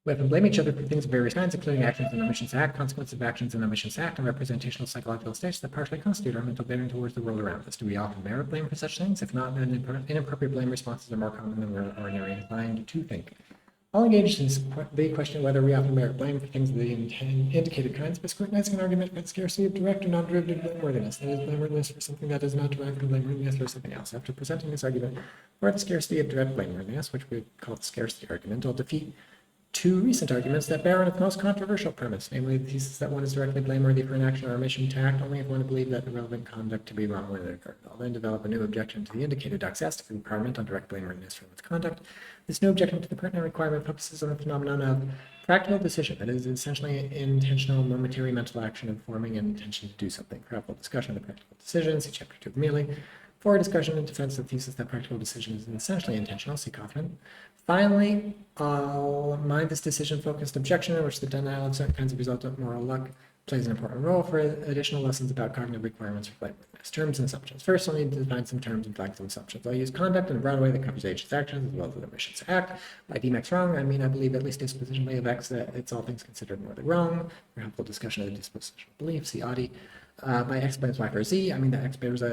We often blame each other for things of various kinds, including actions and omissions to act, consequences of actions and omissions to act, and representational psychological states that partially constitute our mental bearing towards the world around us. Do we often merit blame for such things? If not, then inappropriate blame responses are more common than we're ordinarily inclined to think. All engaged in the question of whether we often merit blame for things of the indicated kinds by scrutinizing an argument for the scarcity of direct or non-derivative blameworthiness, that is, blameworthiness for something that is not derived from blameworthiness or something else. After presenting this argument for the scarcity of direct blameworthiness, which we call the scarcity argument, I'll defeat two recent arguments that bear on its most controversial premise, namely the thesis that one is directly blameworthy for an action or omission to act only if one believes that the relevant conduct to be wrong when it occurred. I'll then develop a new objection to the indicated doxastic requirement on direct blameworthiness for one's conduct. This new objection to the pertinent requirement focuses on the phenomenon of practical decision, that is essentially intentional momentary mental action of forming an intention to do something. For helpful discussion of the practical decision, see chapter 2 of Mealy. For a discussion in defense of the thesis that practical decision is essentially intentional, see Coffman. Finally, I'll mind this decision-focused objection in which the denial of certain kinds of resultant moral luck plays an important role for additional lessons about cognitive requirements for blameworthiness. Terms and assumptions. First, I'll need to define some terms and flag some assumptions. I'll use conduct in a broad way that covers agent's actions as well as the omissions to act. By deem X wrong, I mean I believe at least dispositionally of X that it's all things considered morally wrong. For helpful discussion of the dispositional belief, see Audi. By X blames Y for Z, I mean that X bears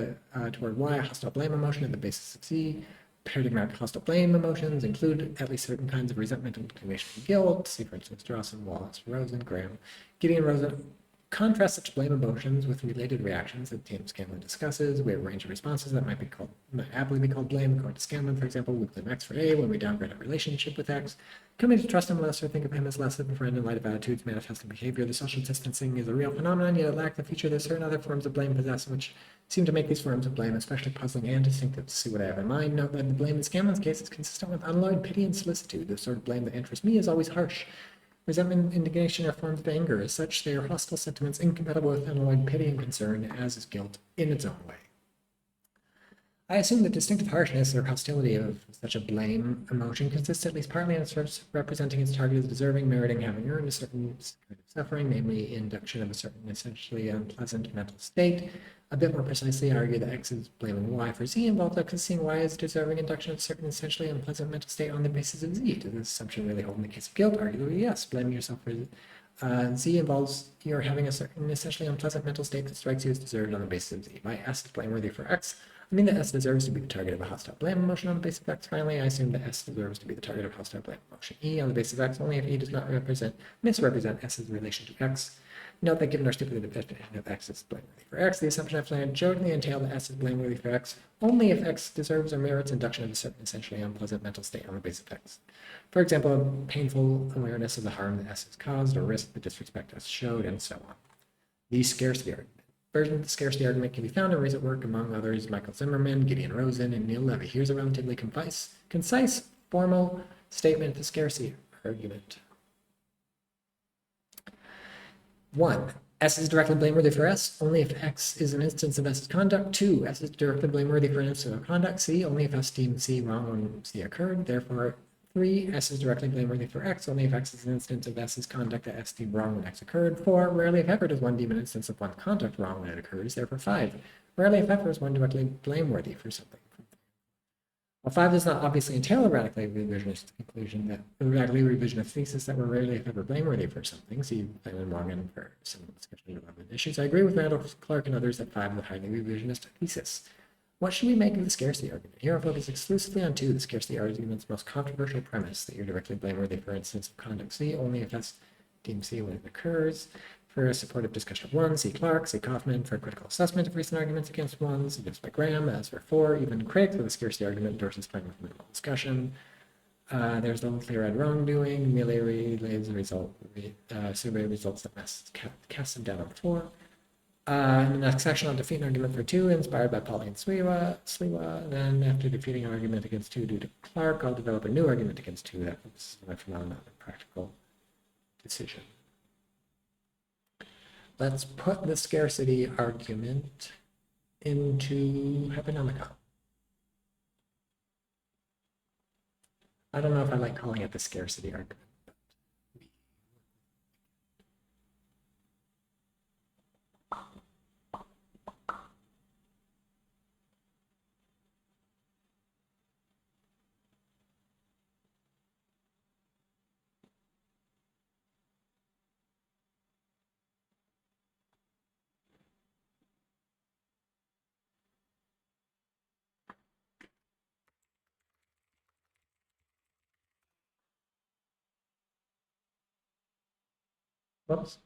toward Y a hostile blame emotion at the basis of Z. Paradigmatic hostile blame emotions include at least certain kinds of resentment and inclination and guilt. See, for instance, Drawson, Wallace, Rosen, Graham. Gideon Rosen contrasts such blame emotions with related reactions that Tim Scanlon discusses. We have a range of responses that might aptly be called blame. According to Scanlon, for example, we blame X for A when we downgrade our relationship with X. Coming to trust him less or think of him as less of a friend in light of attitudes manifesting behavior. The social distancing is a real phenomenon, yet it lacks the feature that certain other forms of blame possess, which seem to make these forms of blame especially puzzling and distinctive. To see what I have in mind, note that the blame in Scanlon's case is consistent with unalloyed pity and solicitude. The sort of blame that interests me is always harsh. Resentment, indignation are forms of anger. As such, they are hostile sentiments incompatible with unalloyed pity and concern, as is guilt in its own way. I assume that distinctive harshness or hostility of such a blame emotion consists at least partly in its representing its target as deserving, meriting, having earned a certain kind of suffering, namely induction of a certain essentially unpleasant mental state. A bit more precisely, I argue that X is blaming Y for Z involves X as seeing Y as deserving induction of a certain essentially unpleasant mental state on the basis of Z. Does this assumption really hold in the case of guilt? Arguably, yes. Blaming yourself for Z involves your having a certain essentially unpleasant mental state that strikes you as deserved on the basis of Z. My S is blameworthy for X. I mean that S deserves to be the target of a hostile blame emotion on the basis of X. Finally, I assume that S deserves to be the target of hostile blame emotion E on the basis of X only if E does not misrepresent S's relation to X. Note that given our stipulated definition of X is blameworthy for X, the assumption I've planned jokingly entail that S is blameworthy for X only if X deserves or merits induction of a certain essentially unpleasant mental state on the basis of X. For example, a painful awareness of the harm that S has caused or risk the disrespect S showed, and so on. The scarcity argument. Version of the scarcity argument can be found in recent work, among others, Michael Zimmerman, Gideon Rosen, and Neil Levy. Here's a relatively concise, formal statement of the scarcity argument. 1. S is directly blameworthy for S only if X is an instance of S's conduct. 2. S is directly blameworthy for an instance of conduct C only if S deemed C wrong when C occurred. Therefore, 3. S is directly blameworthy for X only if X is an instance of S's conduct that S deemed wrong when X occurred. 4. Rarely if ever does one deem an instance of one's conduct wrong when it occurs. Therefore, 5. Rarely if ever is one directly blameworthy for something. While 5 does not obviously entail a radically revisionist conclusion that a radically revisionist thesis that we're rarely if ever blameworthy for something, see Clayman Morgan for some discussion of relevant issues, I agree with Randall Clark and others that 5 is a highly revisionist thesis. What should we make of the scarcity argument? Here I'll focus exclusively on 2, the scarcity argument's most controversial premise, that you're directly blameworthy for instance of conduct C only if S deems C when it occurs. For a supportive discussion of 1, see Clark, see Coffman. For a critical assessment of recent arguments against 1, see by Graham. As for 4, even Craig for the scarcity argument endorses fine with minimal discussion. There's the clear-eyed wrongdoing. Mealy relays the survey results that cast him down on 4. In the next section, I'll defeat an argument for 2, inspired by Pauline Sliwa. Then, after defeating an argument against 2 due to Clark, I'll develop a new argument against 2 that focuses on the phenomenon of practical decision. Let's put the scarcity argument into Hypernomicon. I don't know if I like calling it the scarcity argument. Whoops.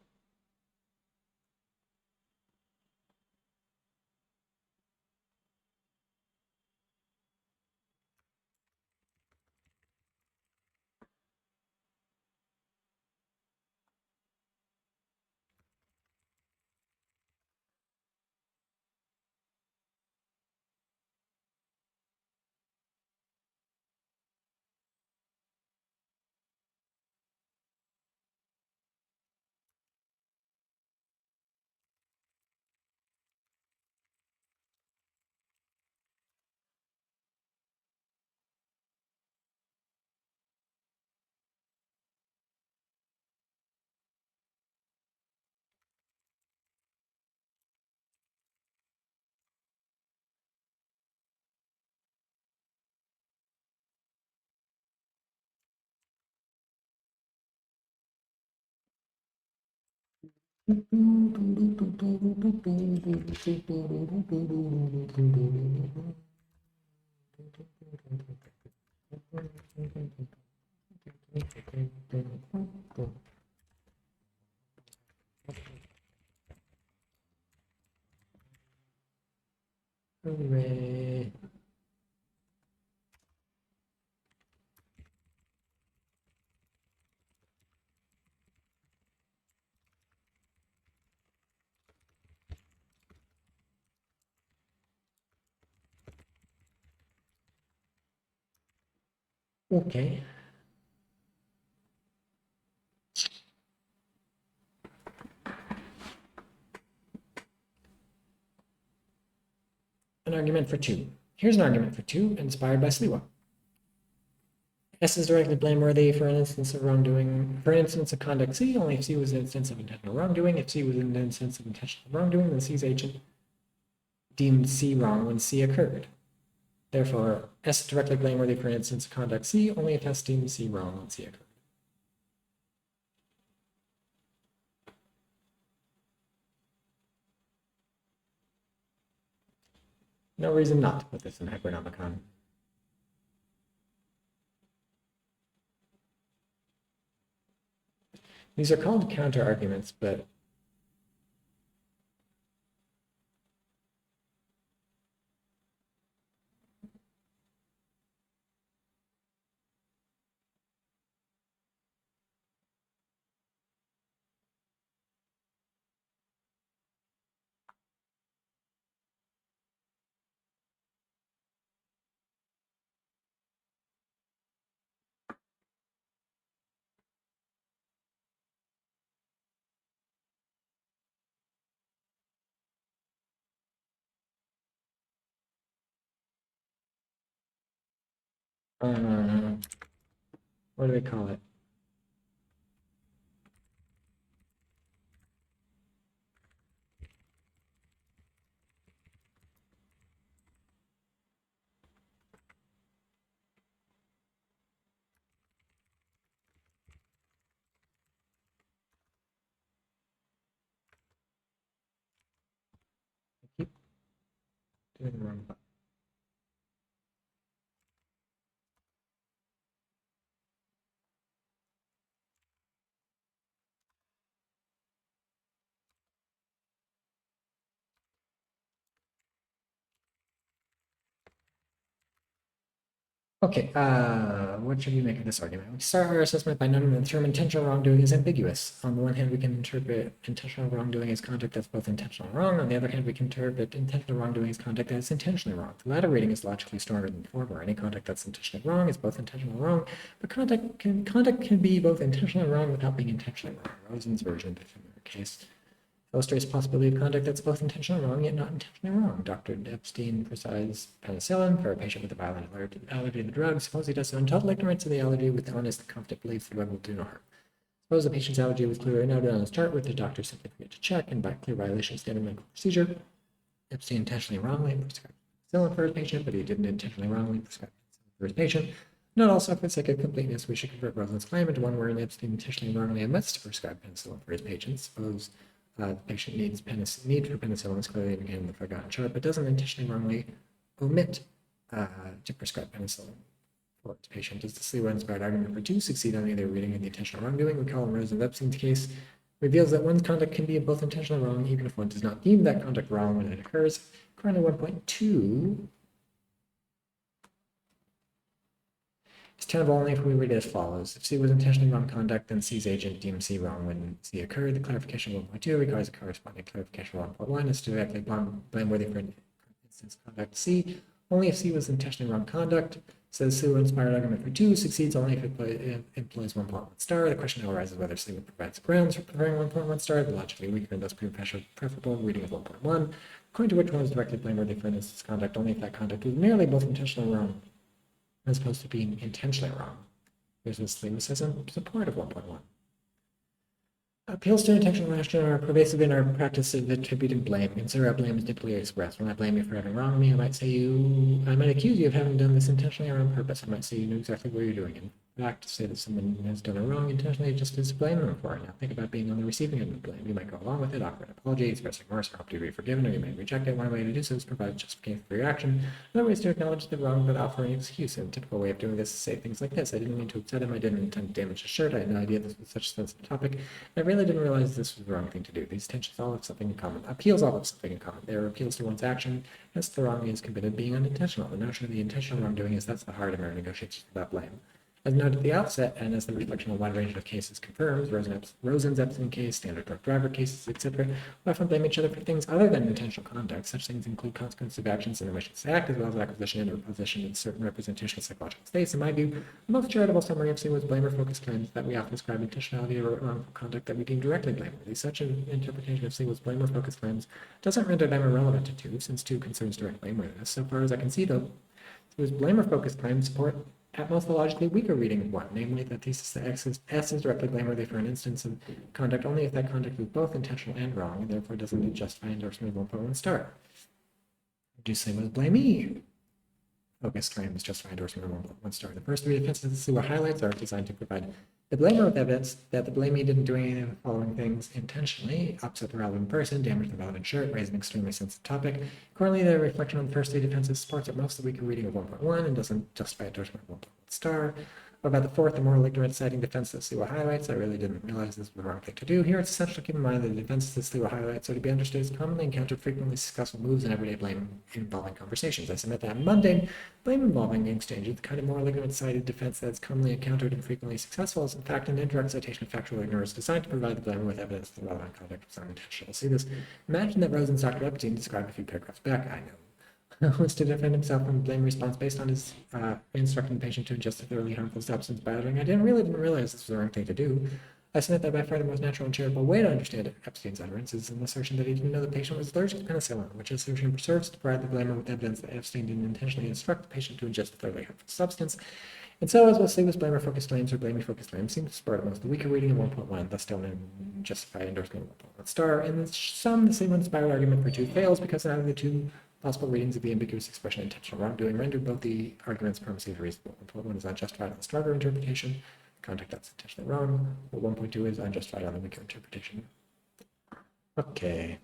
Hooray. Okay. An argument for 2. Here's an argument for 2 inspired by Sliwa. S is directly blameworthy for an instance of wrongdoing. For an instance of conduct C, only if C was an instance of intentional wrongdoing. If C was an instance of intentional wrongdoing, then C's agent deemed C wrong when C occurred. Therefore, S is directly blameworthy for an instance of conduct C, only if S deemed C wrong when C occurred. No reason not to put this in Hypernomicon. These are called counter-arguments, but what do they call it? I keep doing the wrong button. Okay, what should we make of this argument? We start our assessment by noting that the term intentional wrongdoing is ambiguous. On the one hand, we can interpret intentional wrongdoing as conduct that's both intentional and wrong. On the other hand, we can interpret intentional wrongdoing as conduct that is intentionally wrong. The latter reading is logically stronger than the former. Any conduct that's intentionally wrong is both intentional and wrong, but conduct can be both intentionally wrong without being intentionally wrong. Rosen's version of the familiar case illustrates the possibility of conduct that's both intentionally wrong yet not intentionally wrong. Dr. Epstein prescribes penicillin for a patient with a violent allergy to the drug. Suppose he does so in total ignorance of the allergy with the honest and confident belief the drug will do no harm. Suppose the patient's allergy was clearly noted on his chart, with the doctor simply forget to check, and by clear violation of standard medical procedure, Epstein intentionally wrongly prescribed penicillin for his patient, but he didn't intentionally wrongly prescribe penicillin for his patient. Note also, for the sake of completeness, we should convert Rosen's claim into one wherein Epstein intentionally wrongly omits to prescribe penicillin for his patient. Suppose the patient need for penicillin is clearly indicated in the forgotten chart, but doesn't intentionally wrongly omit to prescribe penicillin for its patient. Does the Sliwa inspired argument for 2 succeed on either reading of the intentional wrongdoing? We call in Rosen Epstein's case reveals that one's conduct can be both intentional and wrong, even if one does not deem that conduct wrong when it occurs. According to 1.2, it's tenable only if we read it as follows. If C was intentionally wrong conduct, then C's agent deems C wrong when C occurred. The clarification of 1.2 requires a corresponding clarification of 1.1 is directly blameworthy for instance conduct C. Only if C was intentionally wrong conduct. Says C will inspire argument for 2 succeeds only if it employs 1.1 star. The question now arises whether C provides grounds for preferring 1.1 star, the logically weaker and thus preferable reading of 1.1, according to which one is directly blameworthy for instance conduct only if that conduct is merely both intentional and wrong, as opposed to being intentionally wrong. There's this thing that says in support of 1.1. Appeals to intentional rationale are pervasive in our practice of attributing blame. Consider how blame is typically expressed. When I blame you for having wronged me, I might accuse you of having done this intentionally or on purpose. I might say you knew exactly what you're doing. In fact, to say that someone has done a wrong intentionally just is to blame them for it. Now think about being on the receiving end of the blame. You might go along with it, offer an apology, express remorse, or hope to be forgiven, or you may reject it. One way to do so is provide justification for your action. Another way is to acknowledge the wrong but offer an excuse. And a typical way of doing this is to say things like this. I didn't mean to upset him. I didn't intend to damage his shirt. I had no idea this was such a sensitive topic. I really didn't realize this was the wrong thing to do. These tensions all have something in common. Appeals all have something in common. They are appeals to one's action, hence the wrong is committed being unintentional. The notion of the intentional wrongdoing is that's the heart of our negotiations about blame. As noted at the outset, and as the reflection on a wide range of cases confirms, Rosen's Epstein case, standard drunk driver cases, etc., we often blame each other for things other than intentional conduct. Such things include consequences of actions in the omissions act, as well as acquisition and reposition in certain representational psychological states. In my view, the most charitable summary of C was blamer-focused claims that we often ascribe intentionality or wrongful conduct that we deem directly blameworthy. Such an interpretation of C was blamer-focused claims doesn't render them irrelevant to 2, since 2 concerns direct blameworthiness. So far as I can see, though, C was blamer-focused claims support at most the logically weaker reading of 1, namely the thesis that S is directly blameworthy for an instance of conduct only if that conduct is both intentional and wrong, and therefore doesn't justify endorsement of 1.1 star. Do say with blamee focused claims justify endorsement of 1.1 star. The first 3 defenses of the SUA highlights are designed to provide the blamer with evidence that the blamee didn't do any of the following things intentionally: upset the relevant person, damage the relevant shirt, raise an extremely sensitive topic. Currently, the reflection on the first 3 defenses supports at most the weaker reading of 1.1 and doesn't justify endorsement of 1.1 star. What about the fourth, the moral ignorance citing defense that SUA highlights? I really didn't realize this was the wrong thing to do. Here, it's essential to keep in mind that the defenses that SUA highlights are to be understood as commonly encountered, frequently successful moves in everyday blame involving conversations. I submit that mundane blame involving exchanges, the kind of moral ignorance cited defense that's commonly encountered and frequently successful, is in fact an indirect citation of factual ignorance designed to provide the blamer with evidence that the relevant conduct was unintentional. See this? Imagine that Rosen's Dr. Epstein described a few paragraphs back. I know. Was to defend himself from blame response based on his instructing the patient to ingest a thoroughly harmful substance by uttering, I didn't realize this was the wrong thing to do. I submit that by far the most natural and charitable way to understand Epstein's utterance is an assertion that he didn't know the patient was allergic to penicillin, which assertion serves to provide the blamer with evidence that Epstein didn't intentionally instruct the patient to ingest a thoroughly harmful substance. And so, as we'll see with blamer-focused claims or blamey-focused claims, seems to support at most the weaker reading of 1.1, thus still justified endorsement of 1.1 star. In some, the same inspired argument for 2 fails because neither of the 2 possible readings of the ambiguous expression intentional wrongdoing render both the arguments premisely reasonable. 1.1 is unjustified on the stronger interpretation, conduct that's intentionally wrong, but 1.2 is unjustified on the weaker interpretation. Okay.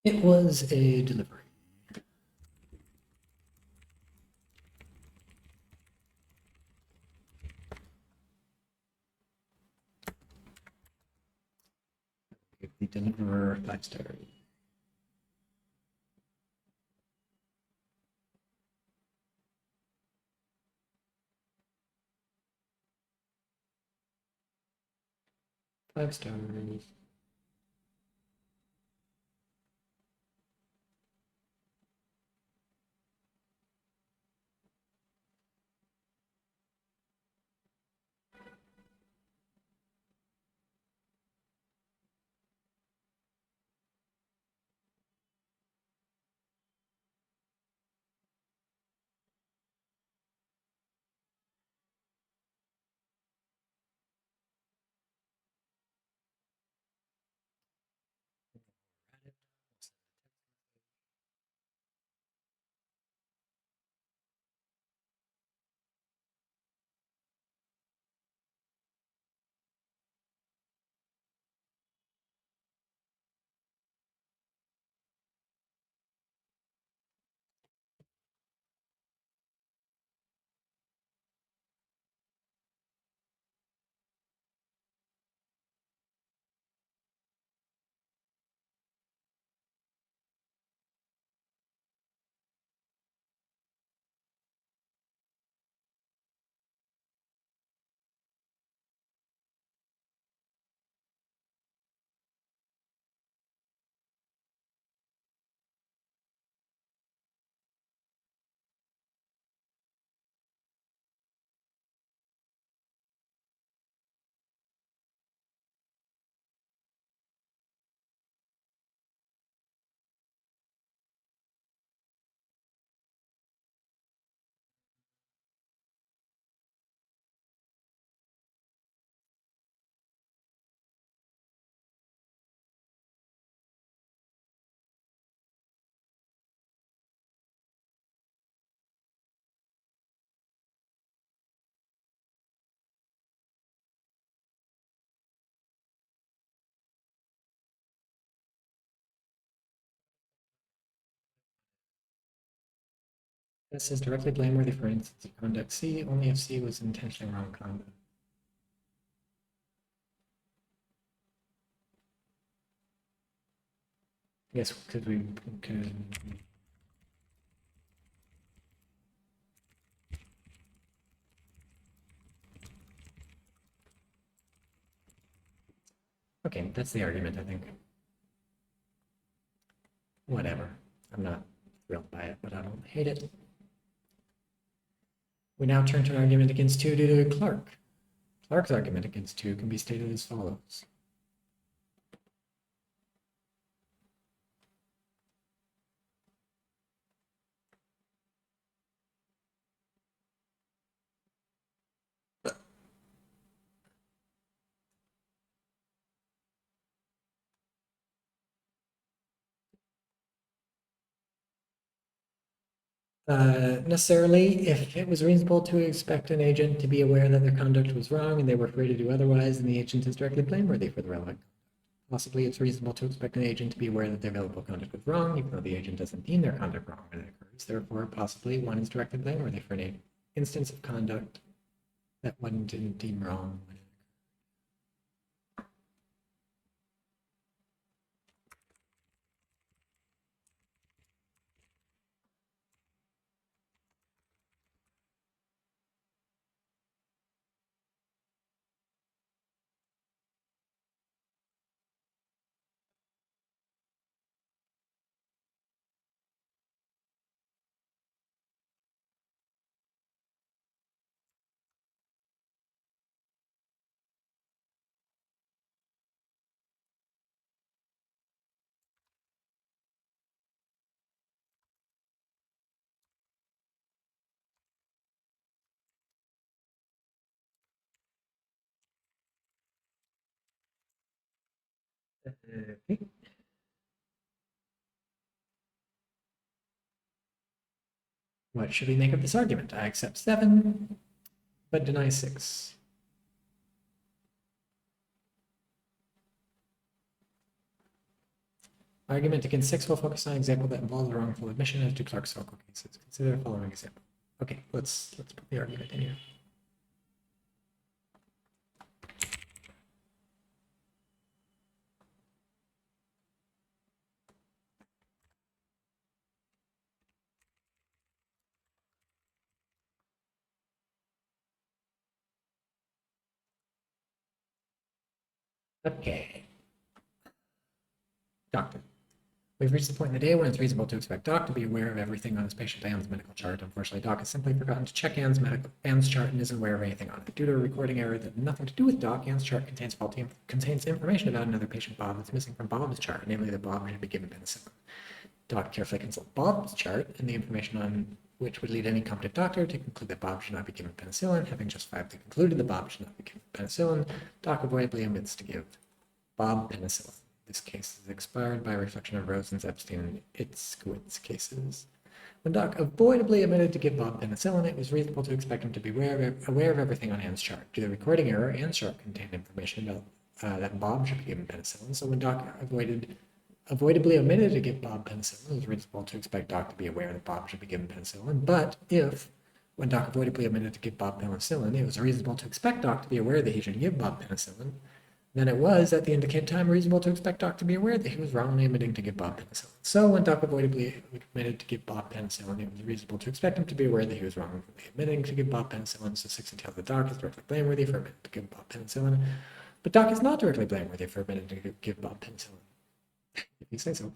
It was a delivery. Give the deliverer 5 stars. Five stars. This is directly blameworthy for instance of conduct C, only if C was intentionally wrong conduct. Yes, because we could. Okay, that's the argument, I think. Whatever. I'm not thrilled by it, but I don't hate it. We now turn to an argument against 2 due to Clark. Clark's argument against 2 can be stated as follows. Necessarily, if it was reasonable to expect an agent to be aware that their conduct was wrong and they were free to do otherwise, then the agent is directly blameworthy for the relevant. Possibly, it's reasonable to expect an agent to be aware that their available conduct was wrong, even though the agent doesn't deem their conduct wrong when it occurs. Therefore, possibly one is directly blameworthy for an instance of conduct that one didn't deem wrong when it Okay. What should we make of this argument? I accept 7, but deny 6. Argument against 6 will focus on an example that involves a wrongful admission as to Clarke-Soco cases. Consider the following example. Okay, let's put the argument in here. Okay. Doctor. We've reached the point in the day when it's reasonable to expect Doc to be aware of everything on his patient Anne's medical chart. Unfortunately, Doc has simply forgotten to check Anne's chart and isn't aware of anything on it. Due to a recording error that had nothing to do with Doc, Anne's chart contains information about another patient, Bob, that's missing from Bob's chart, namely that Bob should be given penicillin. Doc carefully consults Bob's chart and the information on which would lead any competent doctor to conclude that Bob should not be given penicillin. Having justifiably concluded that Bob should not be given penicillin, Doc avoidably omits to give Bob penicillin. This case is expired by a reflection of Rosen's, Epstein, and Itzkowitz cases. When Doc avoidably omitted to give Bob penicillin, it was reasonable to expect him to be aware of everything on Anne's chart. Due to the recording error, Anne's chart contained information about that Bob should be given penicillin. So when Doc avoidably omitted to give Bob penicillin, it was reasonable to expect Doc to be aware that Bob should be given penicillin. But when Doc avoidably omitted to give Bob penicillin, it was reasonable to expect Doc to be aware that he should give Bob penicillin, then it was, at the indicated time, reasonable to expect Doc to be aware that he was wrongly omitting to give Bob penicillin. So when Doc avoidably omitted to give Bob penicillin, it was reasonable to expect him to be aware that he was wrongly omitting to give Bob penicillin. So 6 entails that Doc is directly blameworthy for omitting to give Bob penicillin, but Doc is not directly blameworthy for omitting to give Bob penicillin, if you say so.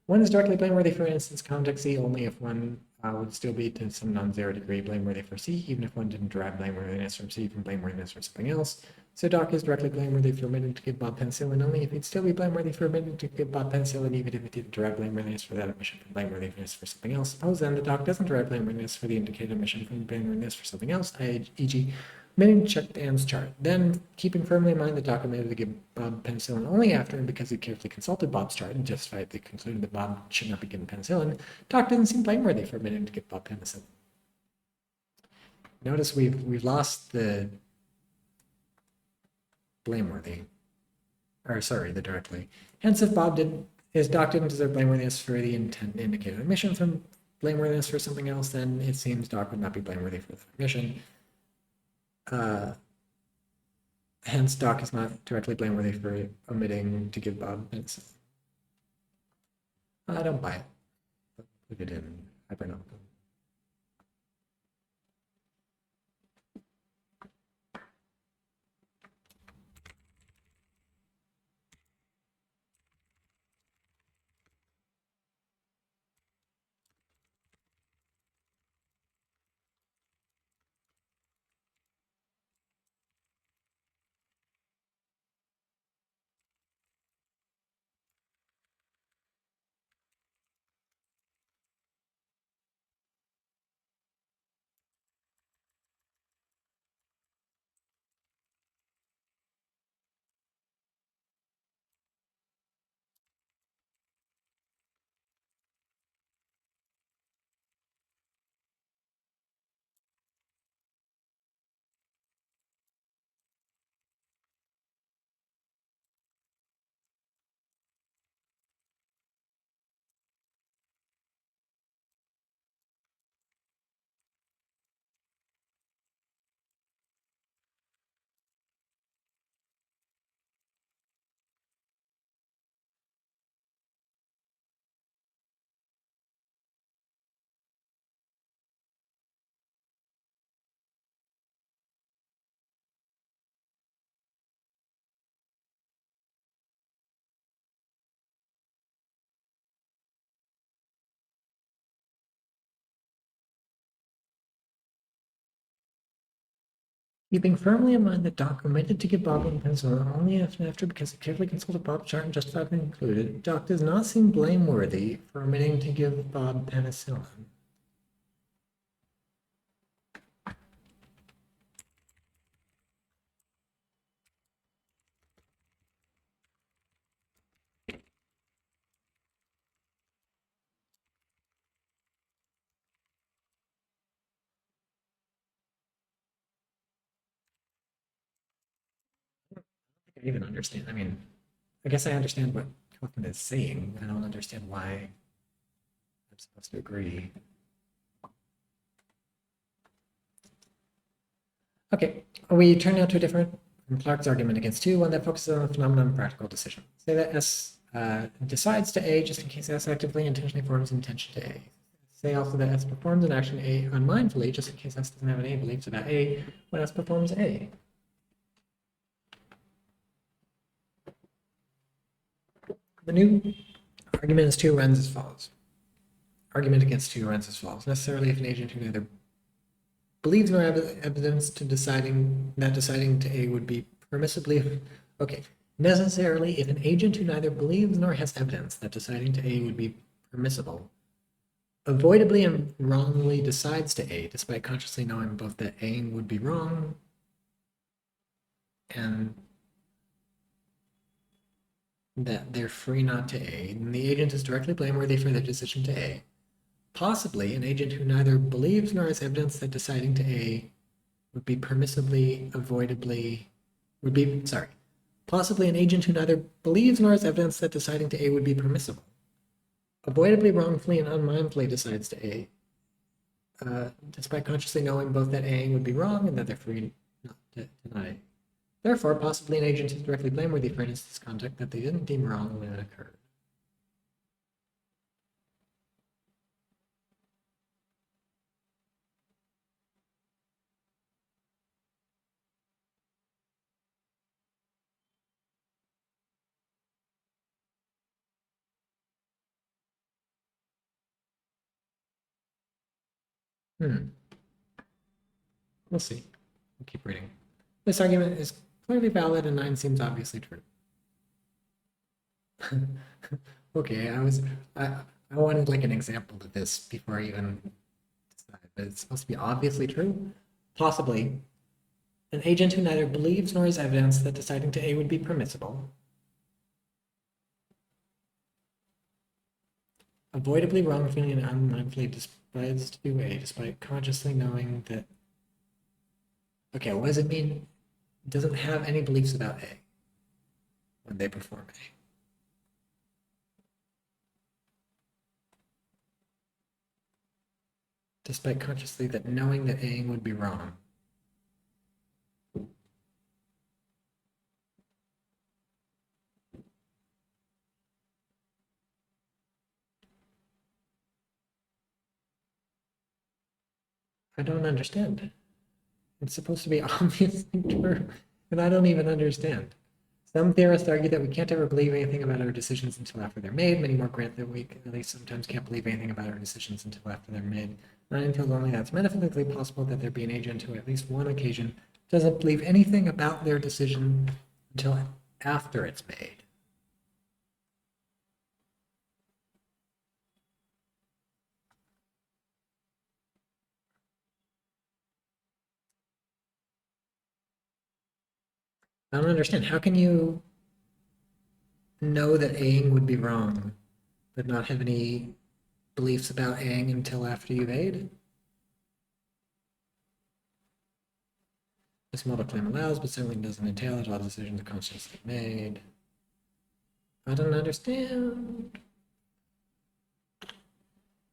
One is directly blameworthy for instance context C only if one would still be to some non-zero degree blameworthy for C, even if one didn't derive blameworthiness from C from blameworthiness for something else. So Doc is directly blameworthy for omitting to give Bob penicillin only if he'd still be blameworthy for omitting to give Bob penicillin, even if it didn't derive blameworthiness for that omission from blameworthiness for something else. Suppose then the Doc doesn't derive blameworthiness for the indicated omission from blameworthiness for something else, e.g., omitting to check Anne's chart. Then, keeping firmly in mind that Doc omitted to give Bob penicillin only after and because he carefully consulted Bob's chart and justifiably concluded that Bob should not be given penicillin, Doc didn't seem blameworthy for omitting to give Bob penicillin. Notice we've lost the blameworthy, or sorry, the directly. Hence, if Doc didn't deserve blameworthiness for the intent indicated omission from blameworthiness for something else, then it seems Doc would not be blameworthy for the omission. Hence, Doc is not directly blameworthy for omitting to give Bob penicillin. I don't buy it. Put it in hypernomical. Keeping firmly in mind that Doc omitted to give Bob penicillin only after because he carefully consulted Bob's chart and justifiably concluded, Doc does not seem blameworthy for omitting to give Bob penicillin. I even understand. I mean, I guess I understand what Coffman is saying. I don't understand why I'm supposed to agree. Okay, we turn now to a different from Clark's argument against 2, one that focuses on the phenomenon of practical decision. Say that S decides to A just in case S actively intentionally forms an intention to A. Say also that S performs an action A unmindfully just in case S doesn't have an A beliefs about A when S performs A. The new argument is 2 runs as follows. Argument against 2 runs as follows. Necessarily if an agent who neither believes nor evidence to deciding to A would be permissibly, okay, necessarily if an agent who neither believes nor has evidence that deciding to A would be permissible, avoidably and wrongly decides to A, despite consciously knowing both that A would be wrong and that they're free not to A, and the agent is directly blameworthy for their decision to A. Possibly, an agent who neither believes nor has evidence that deciding to A would be permissibly, avoidably, possibly an agent who neither believes nor has evidence that deciding to A would be permissible, avoidably, wrongfully, and unmindfully decides to A, despite consciously knowing both that A would be wrong and that they're free not to deny. Therefore, possibly an agent is directly blameworthy for instance conduct that they didn't deem wrong when it occurred. We'll see. We'll keep reading. This argument is clearly valid and 9 seems obviously true. Okay, I wanted like an example of this before I even decide, but it's supposed to be obviously true. Possibly, an agent who neither believes nor has evidence that deciding to A would be permissible, avoidably, wrongfully, and unmindfully decides to do A, despite consciously knowing that. Okay, what does it mean? It doesn't have any beliefs about A when they perform A. Despite consciously that knowing that A would be wrong. I don't understand. It's supposed to be obviously true, and I don't even understand. Some theorists argue that we can't ever believe anything about our decisions until after they're made. Many more grant that we at least sometimes can't believe anything about our decisions until after they're made. Not until only that's metaphysically possible that there be an agent who at least one occasion doesn't believe anything about their decision until after it's made. I don't understand. How can you know that Aang would be wrong, but not have any beliefs about Aang until after you've A'd? This model claim allows, but certainly doesn't entail that all decisions are consciously made. I don't understand.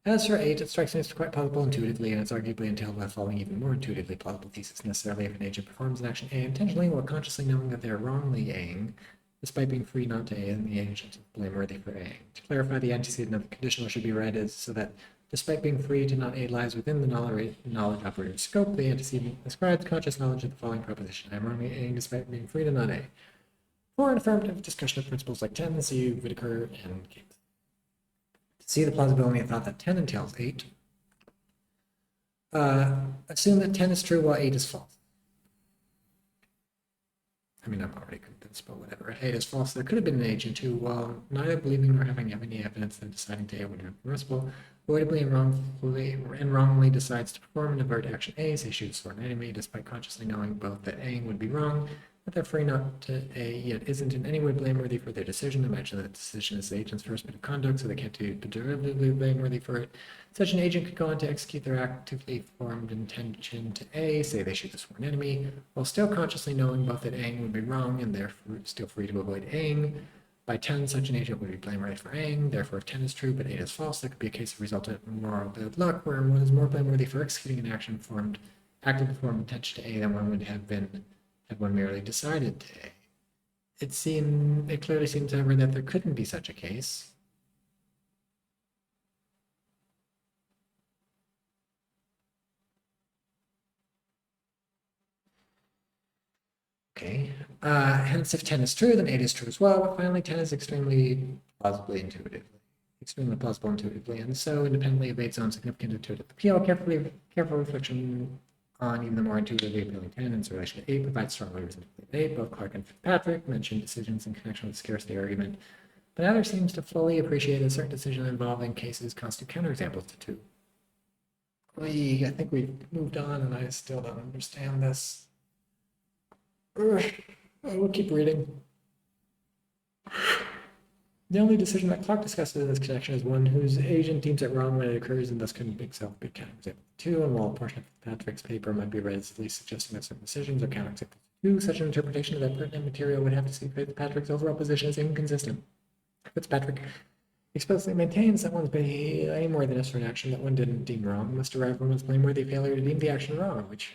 As for 8, it strikes me as quite plausible intuitively, and it's arguably entailed by following even more intuitively plausible thesis. Necessarily, if an agent performs an action A intentionally while consciously knowing that they are wrongly Aing, despite being free not to A, then the agent is blameworthy for Aing. To clarify, the antecedent of the conditional should be read as so that despite being free to not A lies within the knowledge operator's scope, the antecedent ascribes conscious knowledge of the following proposition. I am wrongly Aing despite being free to not A. For an affirmative discussion of principles like 10, see Whitaker and Gates. To see the plausibility of thought that 10 entails 8, assume that 10 is true while 8 is false. I mean, I'm already convinced, but whatever. 8 is false. There could have been an agent who, while neither believing nor having any evidence that deciding to A would be permissible, avoidably and wrongly decides to perform an avert action A, say shoot a sword an enemy, despite consciously knowing both that A would be wrong, but they're free not to A, yet isn't in any way blameworthy for their decision. Imagine that the decision is the agent's first bit of conduct, so they can't be derivatively blameworthy for it. Such an agent could go on to execute their actively formed intention to A, say they shoot the sworn enemy, while still consciously knowing both that Aang would be wrong and therefore still free to avoid Aang. By 10, such an agent would be blameworthy for A, therefore if 10 is true but 8 is false, that could be a case of resultant moral bad luck, where one is more blameworthy for executing an action acted to form attention to A than one would have been had one merely decided to A. It clearly seems, however, that there couldn't be such a case. Okay, hence if 10 is true, then 8 is true as well, but finally 10 is extremely plausible intuitively, and so independently of 8's own significant intuitive appeal, careful reflection on even the more intuitively appealing 10 in its relation to 8 provides strong reasons to believe 8. Both Clark and Fitzpatrick mentioned decisions in connection with the scarcity argument, but neither seems to fully appreciate that certain decisions involving cases constitute counterexamples to 2. I think we've moved on, and I still don't understand this. I will keep reading. The only decision that Clark discusses in this connection is one whose agent deems it wrong when it occurs and thus couldn't itself be counterexample to 2. And while a portion of Fitzpatrick's paper might be read as at least suggesting that certain decisions are counterexample to 2, such an interpretation of that pertinent material would have to see Fitzpatrick's overall position as inconsistent. Fitzpatrick explicitly maintains that one's blameworthiness for an action that one didn't deem wrong must derive from one's blameworthy failure to deem the action wrong, which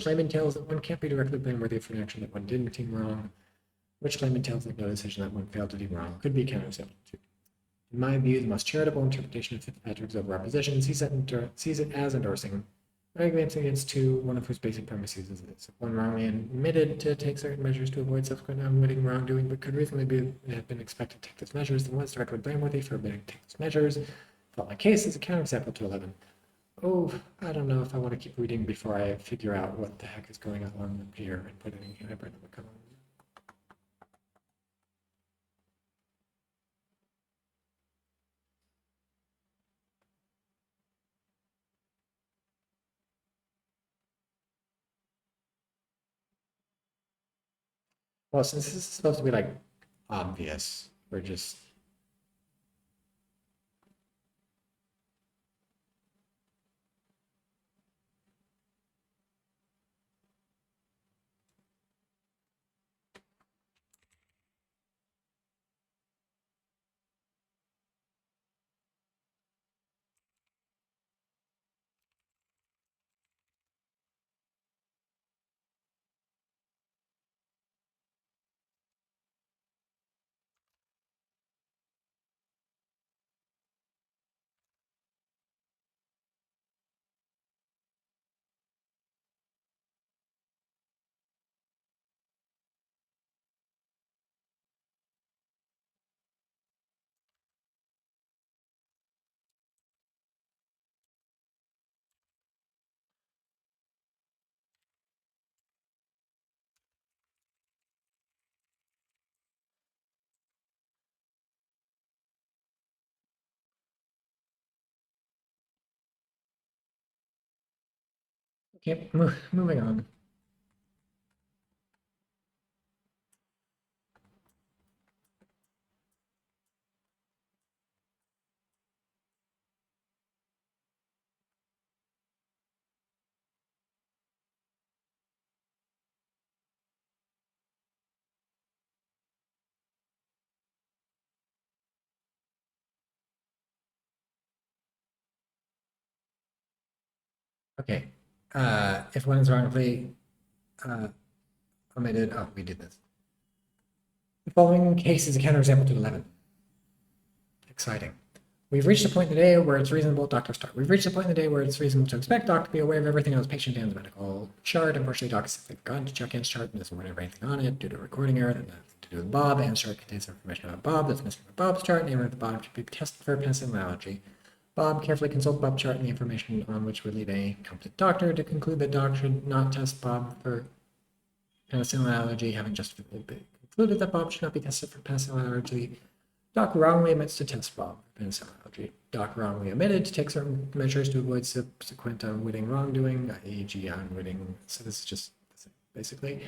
claim entails that one can't be directly blameworthy for an action that one didn't deem wrong, which claim entails that no decision that one failed to deem wrong could be counterexample to. In my view, the most charitable interpretation of Fitzpatrick's overall position sees it as endorsing arguments against 2, one of whose basic premises is this: if one wrongly admitted to take certain measures to avoid subsequent unwitting wrongdoing, but could reasonably have been expected to take those measures, then one is directly blameworthy for omitting to take those measures. Thought my case is a counterexample to 11. Oh, I don't know if I want to keep reading before I figure out what the heck is going on up here and put it in hybrid. Well, since this is supposed to be like obvious, we're just okay. Moving on. Okay. If one is wrongfully omitted, we did this. The following case is a counterexample to 11. Exciting. We've reached a point in the day where it's reasonable, We've reached a point in the day where it's reasonable to expect Doc to be aware of everything on his patient Dan's medical chart. Unfortunately, Doc has simply forgotten to check Dan's chart and doesn't remember anything on it due to a recording error that has nothing to do with Bob. Dan's chart contains information about Bob that's missing from Bob's chart, namely that the bottom should be tested for penicillin allergy. Bob carefully consults Bob's chart and the information on which would lead a competent doctor to conclude that Doc should not test Bob for penicillin allergy, having just concluded that Bob should not be tested for penicillin allergy. Doc wrongly omits to test Bob for penicillin allergy. Doc wrongly omitted to take certain measures to avoid subsequent unwitting wrongdoing, e.g. unwitting. So this is just basically.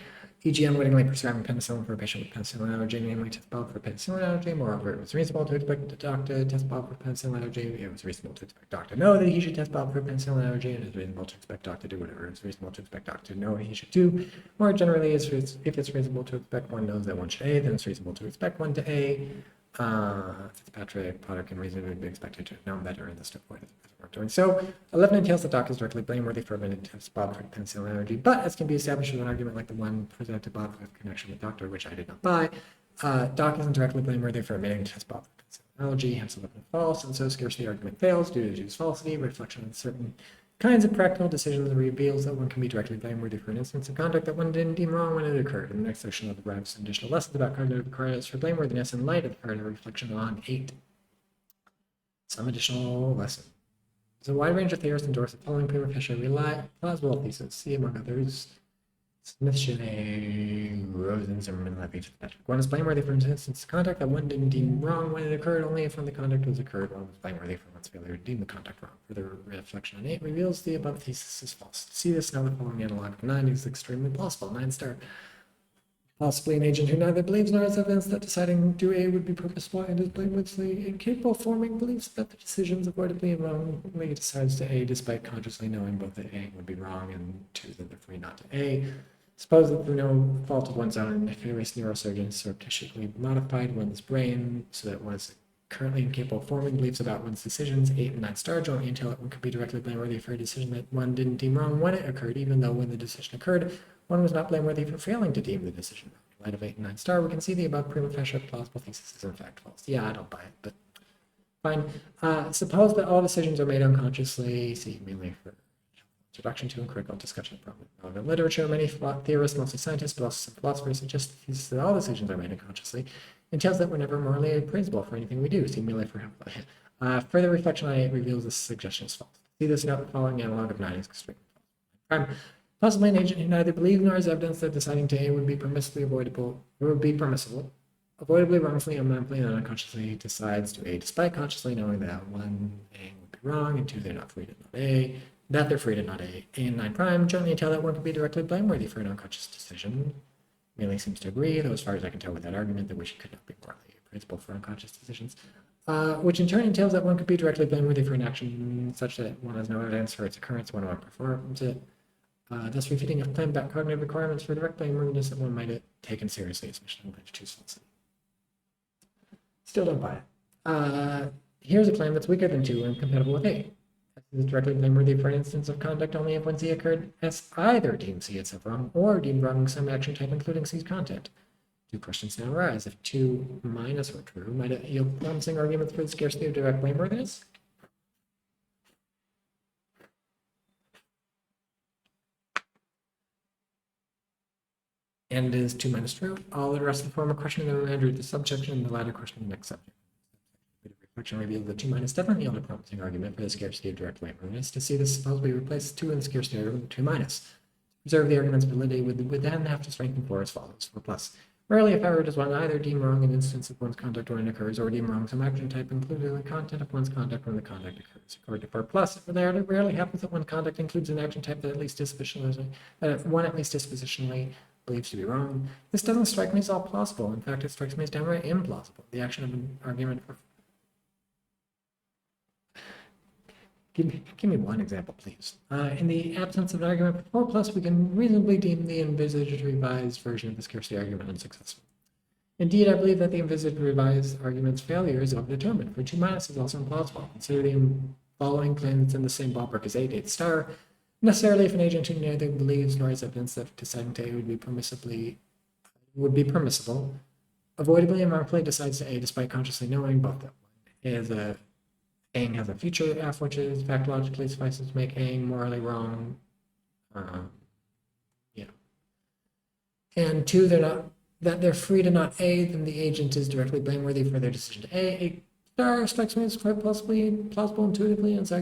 E.g., unwittingly prescribing penicillin for a patient with penicillin allergy, namely test positive for penicillin allergy. Moreover, it was reasonable to expect the doctor to test positive for penicillin allergy. It was reasonable to expect doctor to know that he should test positive for penicillin allergy. It is reasonable to expect doctor to do whatever it's reasonable to expect doctor to know what he should do. More generally, if it's reasonable to expect one knows that one should A, then it's reasonable to expect one to A. Fitzpatrick, Potter can reasonably be expected to know better in this to avoid doing so. 11 entails that Doc is directly blameworthy for omitting test Bob for penicillin allergy, but as can be established with an argument like the one presented to Bob with connection with Doctor, which I did not buy, Doc isn't directly blameworthy for omitting test Bob for penicillin allergy, hence 11 false, and so scarcely argument fails due to Jew's falsity. Reflection on certain kinds of practical decisions reveals that one can be directly blameworthy for an instance of conduct that one didn't deem wrong when it occurred. In the next section of the derives some additional lessons about cognitive requirements for blameworthiness in light of the part of reflection on 8. Some additional lessons. There's a wide range of theorists endorse the following prima facie plausible thesis. See, among others, Smith, Chenet, Rosen, Zimmerman, Levy, Fitzpatrick. One is blameworthy for an instance of conduct that one didn't deem wrong when it occurred, only if when the conduct was occurred, one was blameworthy for one's failure to deem the conduct wrong. Further reflection on 8 reveals the above thesis is false. To see this now, the following analog of 9 is extremely plausible. 9 star. Possibly an agent who neither believes nor has evidence that deciding to do A would be purposeful and is blameworthily incapable of forming beliefs that the decisions avoidably and wrongly decides to A despite consciously knowing both that A would be wrong and 2 that they're free not to A. Suppose that through no fault of one's own, nefarious neurosurgeons surreptitiously modified one's brain so that one is currently incapable of forming beliefs about one's decisions. 8 and 9 star jointly entail that one could be directly blameworthy for a decision that one didn't deem wrong when it occurred, even though when the decision occurred, one was not blameworthy for failing to deem the decision wrong. In light of 8 and 9 star, we can see the above prima facie plausible thesis is in fact false. Yeah, I don't buy it, but fine. Suppose that all decisions are made unconsciously, see mainly for introduction to and critical discussion of relevant literature. Many theorists, mostly scientists, but also some philosophers, suggest the thesis that all decisions are made unconsciously entails that we're never morally appraisable for anything we do. See merely for further reflection on 8 reveals this suggestion is false. See this note, the following analog of 9 is extremely false. Possibly an agent who neither believes nor has evidence that deciding to A would be permissible, avoidably, wrongfully, unmindfully, and unconsciously decides to A despite consciously knowing that 1, A would be wrong, and 2, they're not free to not A, that they're free to not A. A and 9 prime generally entail that one could be directly blameworthy for an unconscious decision. Merely seems to agree, though as far as I can tell with that argument, that we could not be morally appraisable for unconscious decisions, which in turn entails that one could be directly blameworthy for an action such that one has no evidence for its occurrence when one performs it. Thus refuting a claim about cognitive requirements for direct blameworthiness that one might have taken seriously as mission to choose falsity. Still don't buy it. Here's a claim that's weaker than 2 and compatible with 8. This is directly blameworthy for an instance of conduct only if when C occurred, S either deemed C itself wrong or deemed wrong some action type, including C's content. 2 questions now arise. If 2 minus were true, might it yield promising arguments for the scarcity of direct blameworthiness? And is 2 minus true? All the rest of the former question in the remainder of the subsection and the latter question in the next subject. Reflection reveals that 2 minus definitely yield a promising argument for the scarcity of direct blameworthiness. To see this, suppose we replace 2 in the scarcity argument with 2 minus. To observe the argument's validity would then have to strengthen 4 as follows. 4 plus. Rarely, if ever, does one either deem wrong an instance of one's conduct when it occurs, or deem wrong some action type, including the content of one's conduct when the conduct occurs. According to 4 plus, it rarely happens that one conduct includes an action type that at least dispositionally believes to be wrong. This doesn't strike me as all plausible. In fact, it strikes me as downright implausible. The action of an argument for... Give me one example, please. In the absence of an argument for 4 plus, we can reasonably deem the envisaged revised version of the scarcity argument unsuccessful. Indeed, I believe that the envisaged revised argument's failure is overdetermined, for 2 minus is also implausible. Consider the following claim that's in the same ballpark as 8 star. Necessarily, if an agent who neither believes nor has evidence that deciding to A would be permissible, avoidably and wrongfully decides to A despite consciously knowing both that one is A has a future F, which is factologically suffices to make A morally wrong. And 2, they're free to not A, then the agent is directly blameworthy for their decision to A. 8 star strikes me as quite plausible intuitively, and is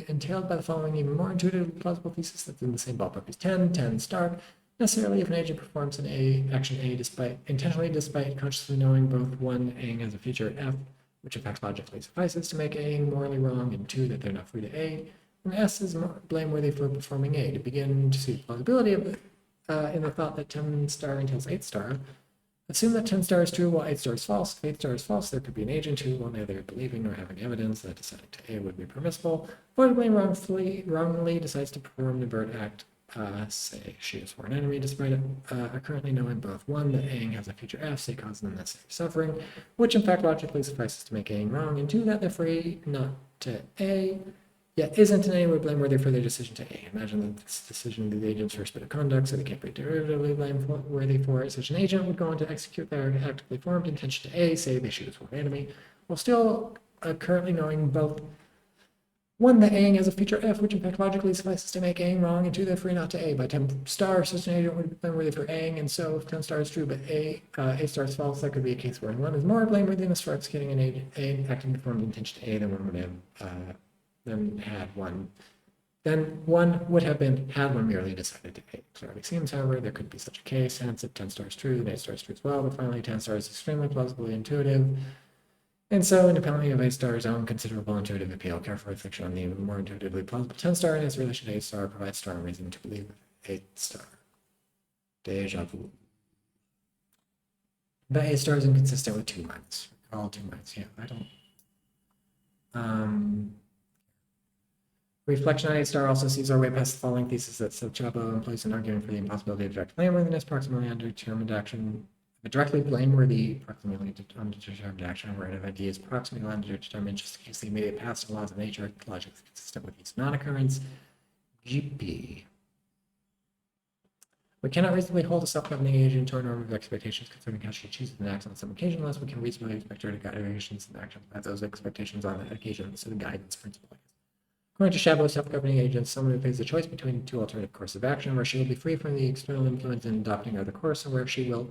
entailed by the following even more intuitive plausible thesis that's in the same ballpark as 10 star. Necessarily, if an agent performs an action A intentionally despite consciously knowing both 1, A has a future F, which affects logically suffices to make A morally wrong, and 2, that they're not free to A, and S is blameworthy for performing A. To begin to see the plausibility of in the thought that 10 star entails 8 star. Assume that 10 star is true while 8 star is false. If 8 star is false, there could be an agent who, while neither believing nor having evidence that deciding to A would be permissible, avoidably and wrongly decides to perform the bird act, say she is for an enemy, despite currently knowing both 1, that Aing has a future F, say causing them necessary suffering, which in fact logically suffices to make Aing wrong, and 2, that they're free not to A, yet isn't in any way blameworthy for their decision to A. Imagine that this decision be the agent's first bit of conduct, so they can't be derivatively blameworthy for it. Such an agent would go on to execute their actively formed intention to A, say they shoot as for an enemy, while still currently knowing both 1, that Aing has a feature F, which in fact logically suffices to make Aing wrong, and 2, they're free not to A. By 10 star, such an agent would be blameworthy for Aing, and so if 10 star is true but A star is false, that could be a case where 1 is more blameworthiness for executing an agent acting formed intention to A than 1 would have then 1 would have been had 1 merely decided to A. It clearly seems, however, there could be such a case, hence if 10 star is true, then 8 star is true as well, but finally 10 star is extremely plausibly intuitive, and so independently of 8 star's own considerable intuitive appeal, careful reflection on the even more intuitively plausible 10 star and its relation to 8 star provides strong reason to believe 8 star. Deja vu. But 8 star is inconsistent with 2 minds. All 2 minds, yeah, I don't. Reflection on 8 star also sees our way past the following thesis that Chabot employs an argument for the impossibility of direct blameworthiness, proximally undetermined action, a directly blameworthy, proximally undetermined action, where an event is proximally undetermined, just in case the immediate past and laws of nature are logically consistent with its non-occurrence. GP. We cannot reasonably hold a self-governing agent to a norm of expectations concerning how she chooses and acts on some occasion, unless we can reasonably expect her to guide her actions and actions by those expectations on that occasion, so the guidance principle. According to Chabot, self-governing agents, someone who faces a choice between 2 alternative courses of action, where she will be free from the external influence in adopting either course, and where she will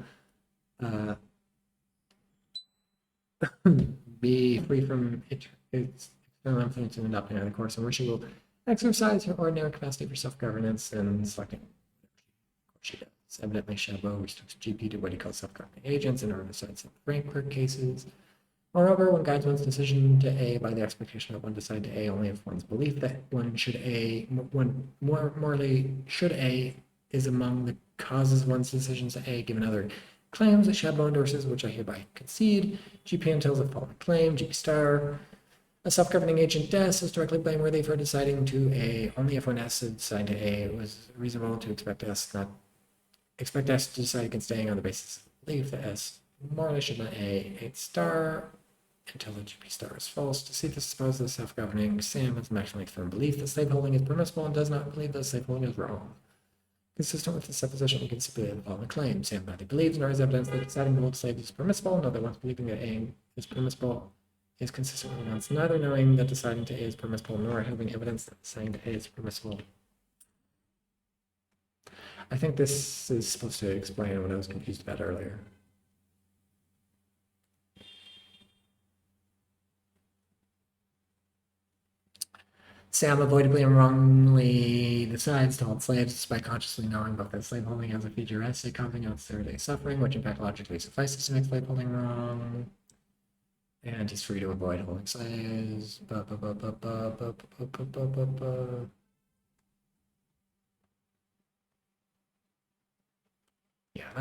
be free from its external influence in adopting either course, and where she will exercise her ordinary capacity for self-governance and selecting what she does. Evidently, Chabot restricts GP to what he calls self-governing agents in order to cite some Frankfurt cases. Moreover, one guides one's decision to A by the expectation that one decide to A only if one's belief that one morally should A is among the causes of one's decisions to A, given other claims that Chabot endorses, which I hereby concede. GP entails a following claim, GP star. A self-governing agent DES is directly blameworthy for deciding to A only if one S had decided to A, it was reasonable to expect S to decide against A on the basis of belief that S morally should not A. 8 star until the GP star is false. To see this suppose the self-governing Sam has maximally firm belief that slaveholding is permissible and does not believe that slaveholding is wrong. Consistent with this supposition, we can stipulate the following claim. Sam neither believes nor has evidence that deciding to hold slaves is permissible, nor that once believing that A is permissible is consistent with once neither knowing that deciding to A is permissible nor having evidence that deciding to A is permissible. I think this is supposed to explain what I was confused about earlier. Sam avoidably and wrongly decides to hold slaves despite consciously knowing both that slaveholding has a feature S, causing out everyday suffering, which in fact logically suffices to make slaveholding wrong. And he's free to avoid holding slaves. Yeah,